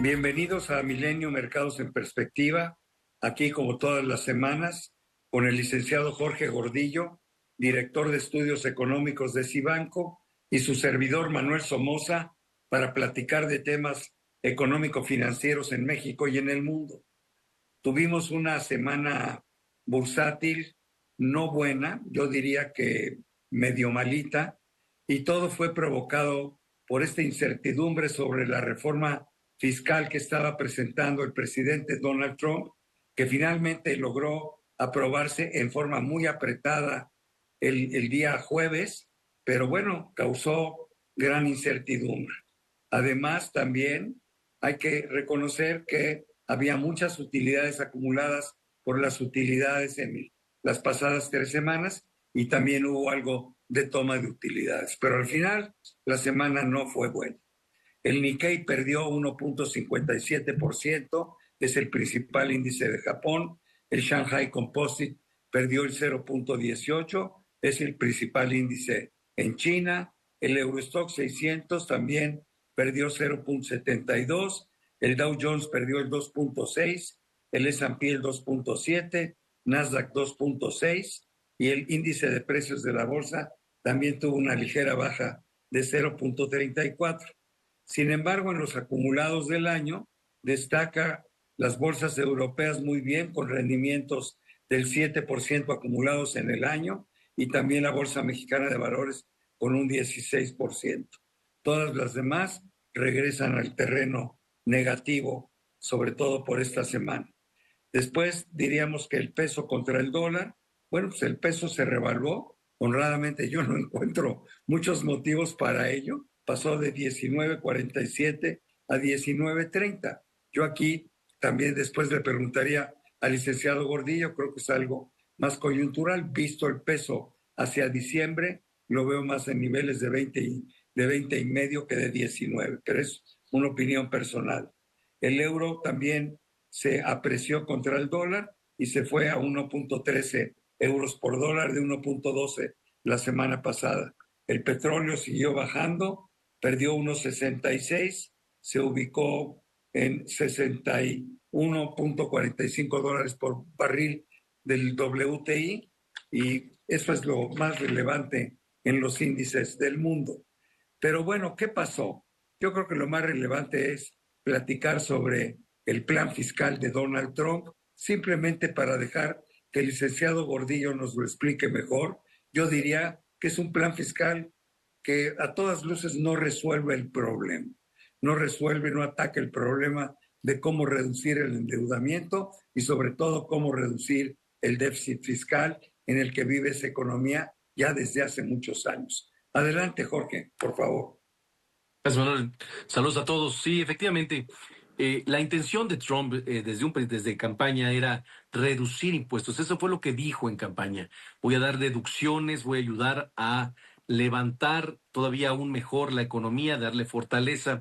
Bienvenidos a Milenio Mercados en Perspectiva, aquí como todas las semanas, con el licenciado Jorge Gordillo, director de Estudios Económicos de Cibanco, y su servidor Manuel Somoza, para platicar de temas económico-financieros en México y en el mundo. Tuvimos una semana bursátil no buena, yo diría que medio malita, y todo fue provocado por esta incertidumbre sobre la reforma fiscal que estaba presentando el presidente Donald Trump, que finalmente logró aprobarse en forma muy apretada el día jueves, pero bueno, causó gran incertidumbre. Además, también hay que reconocer que había muchas utilidades acumuladas por las utilidades en las pasadas 3 semanas y también hubo algo de toma de utilidades. Pero al final, la semana no fue buena. El Nikkei perdió 1.57%, es el principal índice de Japón. El Shanghai Composite perdió el 0.18%, es el principal índice en China. El Eurostock 600 también perdió 0.72%. El Dow Jones perdió el 2.6%, el S&P el 2.7%, Nasdaq 2.6%, y el índice de precios de la bolsa también tuvo una ligera baja de 0.34%. Sin embargo, en los acumulados del año, destaca las bolsas europeas muy bien, con rendimientos del 7% acumulados en el año, y también la Bolsa Mexicana de Valores con un 16%. Todas las demás regresan al terreno negativo, sobre todo por esta semana. Después diríamos que el peso contra el dólar, bueno, pues el peso se revaluó. Honradamente yo no encuentro muchos motivos para ello. Pasó de 19.47 a 19.30. Yo aquí también después le preguntaría al licenciado Gordillo, creo que es algo más coyuntural, visto el peso hacia diciembre, lo veo más en niveles de 20 y medio que de 19, pero es una opinión personal. El euro también se apreció contra el dólar y se fue a 1.13 euros por dólar de 1.12 la semana pasada. El petróleo siguió bajando, perdió 1.66, se ubicó en 61.45 dólares por barril del WTI, y eso es lo más relevante en los índices del mundo. Pero bueno, ¿qué pasó? Yo creo que lo más relevante es platicar sobre el plan fiscal de Donald Trump, simplemente para dejar que el licenciado Gordillo nos lo explique mejor. Yo diría que es un plan fiscal que a todas luces no resuelve el problema, no ataca el problema de cómo reducir el endeudamiento y sobre todo cómo reducir el déficit fiscal en el que vive esa economía ya desde hace muchos años. Adelante, Jorge, por favor. Gracias, Manuel. Saludos a todos. Sí, efectivamente, la intención de Trump desde campaña era reducir impuestos. Eso fue lo que dijo en campaña. Voy a dar deducciones, voy a ayudar a levantar todavía aún mejor la economía, darle fortaleza.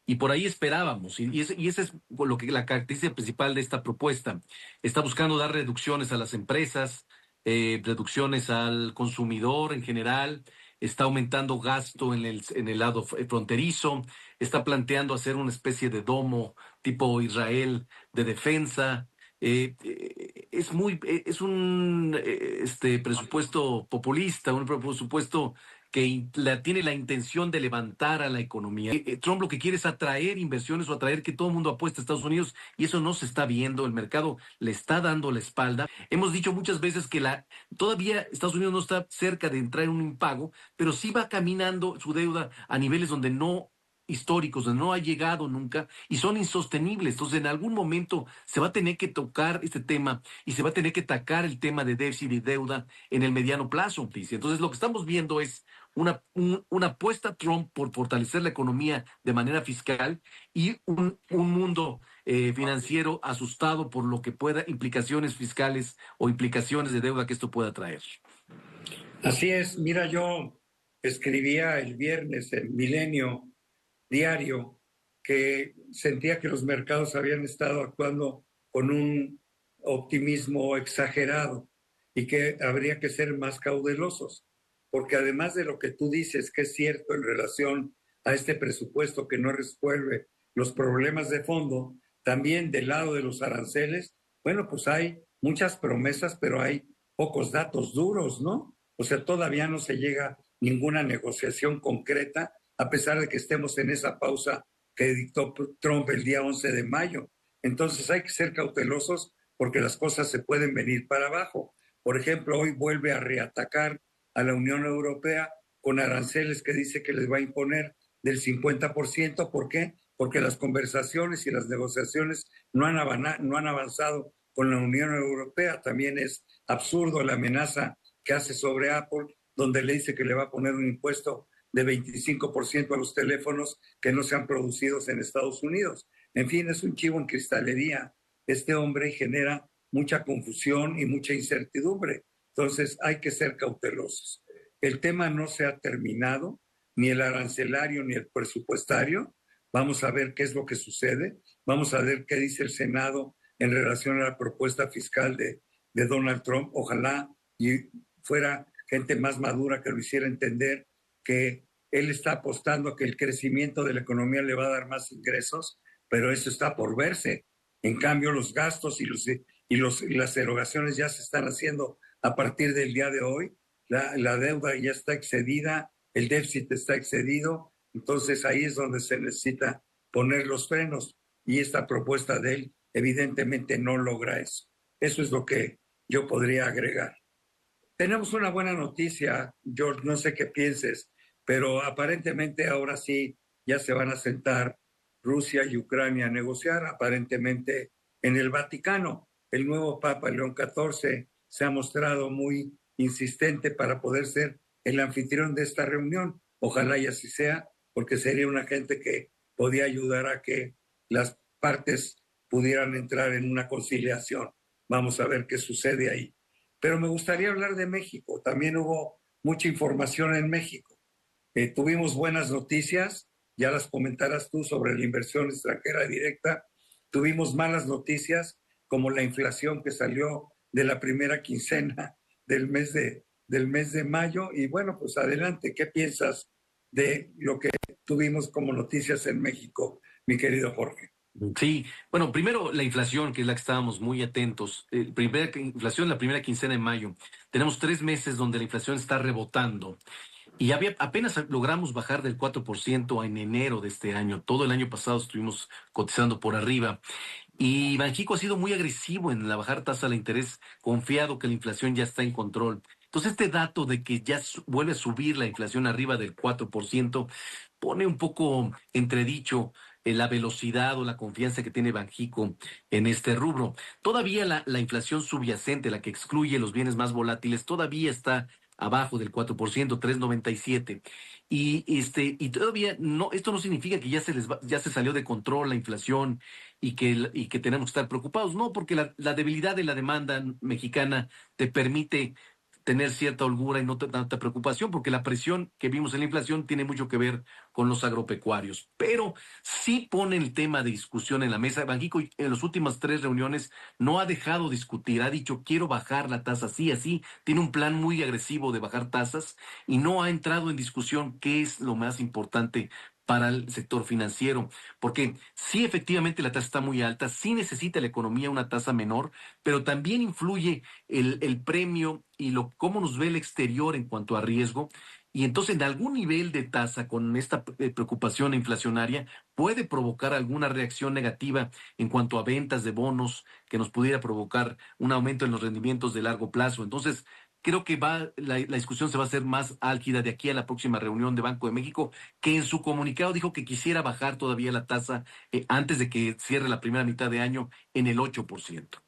Y por ahí esperábamos. Y ese es lo que la característica principal de esta propuesta. Está buscando dar reducciones a las empresas, reducciones al consumidor en general, está aumentando gasto en el lado fronterizo, está planteando hacer una especie de domo tipo Israel de defensa. Es un presupuesto populista, un presupuesto que tiene la intención de levantar a la economía. Trump lo que quiere es atraer inversiones o atraer que todo el mundo apueste a Estados Unidos, y eso no se está viendo. El mercado le está dando la espalda. Hemos dicho muchas veces que todavía Estados Unidos no está cerca de entrar en un impago, pero sí va caminando su deuda a niveles donde no históricos, donde no ha llegado nunca, y son insostenibles. Entonces, en algún momento se va a tener que tocar este tema y se va a tener que atacar el tema de déficit y deuda en el mediano plazo. Dice. Entonces, lo que estamos viendo es una apuesta a Trump por fortalecer la economía de manera fiscal, y un mundo financiero asustado por lo que pueda, implicaciones fiscales o implicaciones de deuda que esto pueda traer. Así es, mira, yo escribía el viernes en Milenio Diario que sentía que los mercados habían estado actuando con un optimismo exagerado y que habría que ser más cautelosos, porque además de lo que tú dices, que es cierto en relación a este presupuesto que no resuelve los problemas de fondo, también del lado de los aranceles, bueno, pues hay muchas promesas, pero hay pocos datos duros, ¿no? O sea, todavía no se llega a ninguna negociación concreta, a pesar de que estemos en esa pausa que dictó Trump el día 11 de mayo. Entonces hay que ser cautelosos porque las cosas se pueden venir para abajo. Por ejemplo, hoy vuelve a reatacar a la Unión Europea con aranceles que dice que les va a imponer del 50%. ¿Por qué? Porque las conversaciones y las negociaciones no han avanzado con la Unión Europea. También es absurdo la amenaza que hace sobre Apple, donde le dice que le va a poner un impuesto de 25% a los teléfonos que no sean producidos en Estados Unidos. En fin, es un chivo en cristalería este hombre genera mucha confusión y mucha incertidumbre. Entonces hay que ser cautelosos. El tema no se ha terminado, ni el arancelario ni el presupuestario. Vamos a ver qué es lo que sucede. Vamos a ver qué dice el Senado en relación a la propuesta fiscal de Donald Trump. Ojalá y fuera gente más madura que lo hiciera entender que él está apostando a que el crecimiento de la economía le va a dar más ingresos, pero eso está por verse. En cambio, los gastos y las erogaciones ya se están haciendo a partir del día de hoy. La deuda ya está excedida, el déficit está excedido, entonces ahí es donde se necesita poner los frenos y esta propuesta de él evidentemente no logra eso. Eso es lo que yo podría agregar. Tenemos una buena noticia, George, no sé qué pienses, pero aparentemente ahora sí ya se van a sentar Rusia y Ucrania a negociar, aparentemente en el Vaticano. El nuevo Papa León XIV se ha mostrado muy insistente para poder ser el anfitrión de esta reunión. Ojalá y así sea, porque sería una gente que podía ayudar a que las partes pudieran entrar en una conciliación. Vamos a ver qué sucede ahí. Pero me gustaría hablar de México. También hubo mucha información en México. Tuvimos buenas noticias, ya las comentarás tú sobre la inversión extranjera directa. Tuvimos malas noticias, como la inflación que salió de la primera quincena del mes de mayo. Y bueno, pues adelante, ¿qué piensas de lo que tuvimos como noticias en México, mi querido Jorge? Sí, bueno, primero la inflación, que es la que estábamos muy atentos. Primera inflación, la primera quincena de mayo. Tenemos 3 meses donde la inflación está rebotando. Y apenas logramos bajar del 4% en enero de este año. Todo el año pasado estuvimos cotizando por arriba. Y Banxico ha sido muy agresivo en la bajar tasa de interés, confiado que la inflación ya está en control. Entonces, este dato de que ya vuelve a subir la inflación arriba del 4% pone un poco entredicho la velocidad o la confianza que tiene Banxico en este rubro. Todavía la inflación subyacente, la que excluye los bienes más volátiles, todavía está abajo del 4%, 3,97. Y todavía no, esto no significa que ya se salió de control la inflación y que tenemos que estar preocupados. No, porque la debilidad de la demanda mexicana te permite tener cierta holgura y no tanta preocupación, porque la presión que vimos en la inflación tiene mucho que ver con los agropecuarios. Pero sí pone el tema de discusión en la mesa. Banxico en las últimas 3 reuniones no ha dejado discutir, ha dicho quiero bajar la tasa, sí, así, tiene un plan muy agresivo de bajar tasas y no ha entrado en discusión qué es lo más importante para el sector financiero, porque sí efectivamente la tasa está muy alta, sí necesita la economía una tasa menor, pero también influye el premio y cómo nos ve el exterior en cuanto a riesgo. Y entonces, en algún nivel de tasa con esta preocupación inflacionaria, puede provocar alguna reacción negativa en cuanto a ventas de bonos que nos pudiera provocar un aumento en los rendimientos de largo plazo. Entonces, creo que la discusión se va a hacer más álgida de aquí a la próxima reunión de Banco de México, que en su comunicado dijo que quisiera bajar todavía la tasa antes de que cierre la primera mitad de año en el 8%.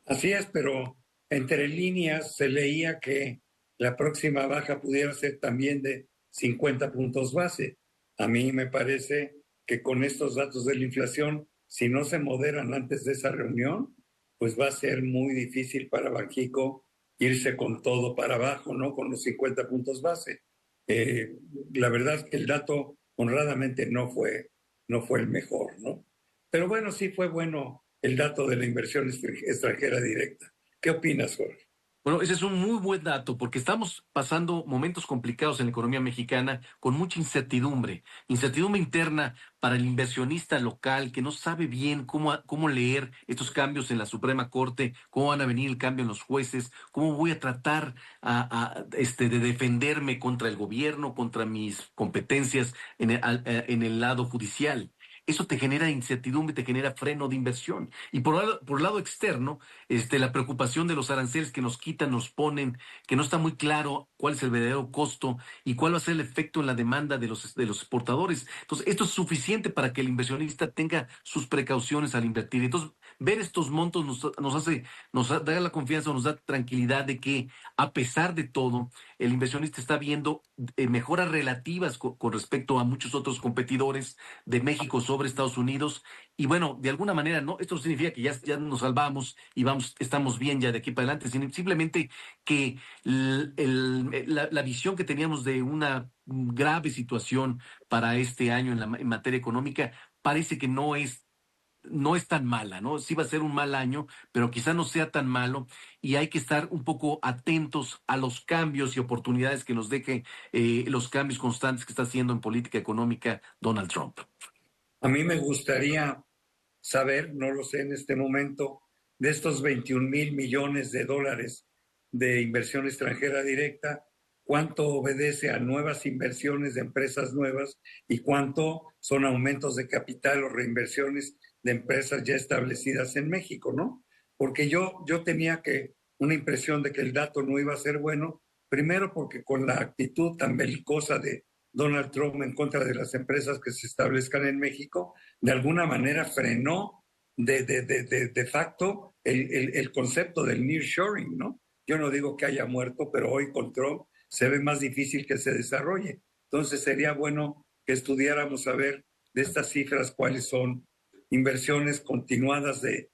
Así es, pero entre líneas se leía que la próxima baja pudiera ser también de 50 puntos base. A mí me parece que con estos datos de la inflación, si no se moderan antes de esa reunión, pues va a ser muy difícil para Banxico irse con todo para abajo, ¿no? Con los 50 puntos base. Eh, la verdad es que el dato honradamente no fue el mejor, ¿no? Pero bueno, sí fue bueno el dato de la inversión extranjera directa. ¿Qué opinas, Jorge? Bueno, ese es un muy buen dato porque estamos pasando momentos complicados en la economía mexicana con mucha incertidumbre, incertidumbre interna para el inversionista local que no sabe bien cómo leer estos cambios en la Suprema Corte, cómo van a venir el cambio en los jueces, cómo voy a tratar de defenderme contra el gobierno, contra mis competencias en el lado judicial. Eso te genera incertidumbre, te genera freno de inversión. Y por el lado externo, la preocupación de los aranceles que nos quitan, nos ponen, que no está muy claro cuál es el verdadero costo y cuál va a ser el efecto en la demanda de los exportadores. Entonces, esto es suficiente para que el inversionista tenga sus precauciones al invertir. Entonces, ver estos montos da la confianza, nos da tranquilidad de que, a pesar de todo, el inversionista está viendo mejoras relativas con respecto a muchos otros competidores de México sobre Estados Unidos. Y bueno, de alguna manera, no, esto no significa que ya nos salvamos y estamos bien ya de aquí para adelante, sino simplemente que la visión que teníamos de una grave situación para este año en materia económica parece que no es tan mala, ¿no? Sí va a ser un mal año, pero quizá no sea tan malo y hay que estar un poco atentos a los cambios y oportunidades que nos deje los cambios constantes que está haciendo en política económica Donald Trump. A mí me gustaría saber, no lo sé en este momento, de estos 21,000 millones de dólares de inversión extranjera directa, cuánto obedece a nuevas inversiones de empresas nuevas y cuánto son aumentos de capital o reinversiones de empresas ya establecidas en México, ¿no? Porque yo tenía una impresión de que el dato no iba a ser bueno, primero porque con la actitud tan belicosa de Donald Trump en contra de las empresas que se establezcan en México, de alguna manera frenó de facto el concepto del nearshoring, ¿no? Yo no digo que haya muerto, pero hoy con Trump se ve más difícil que se desarrolle. Entonces sería bueno que estudiáramos a ver de estas cifras cuáles son inversiones continuadas de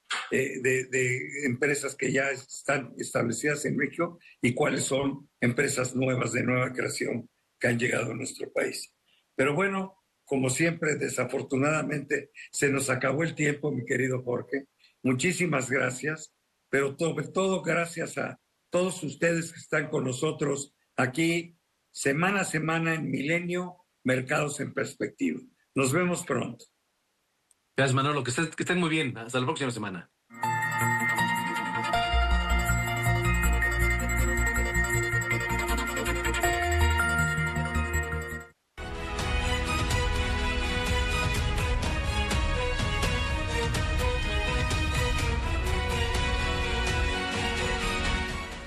empresas que ya están establecidas en México y cuáles son empresas nuevas de nueva creación que han llegado a nuestro país. Pero bueno, como siempre, desafortunadamente se nos acabó el tiempo, mi querido Jorge. Muchísimas gracias, pero sobre todo gracias a todos ustedes que están con nosotros aquí semana a semana en Milenio, Mercados en Perspectiva. Nos vemos pronto. Gracias, Manolo, que estén muy bien. Hasta la próxima semana.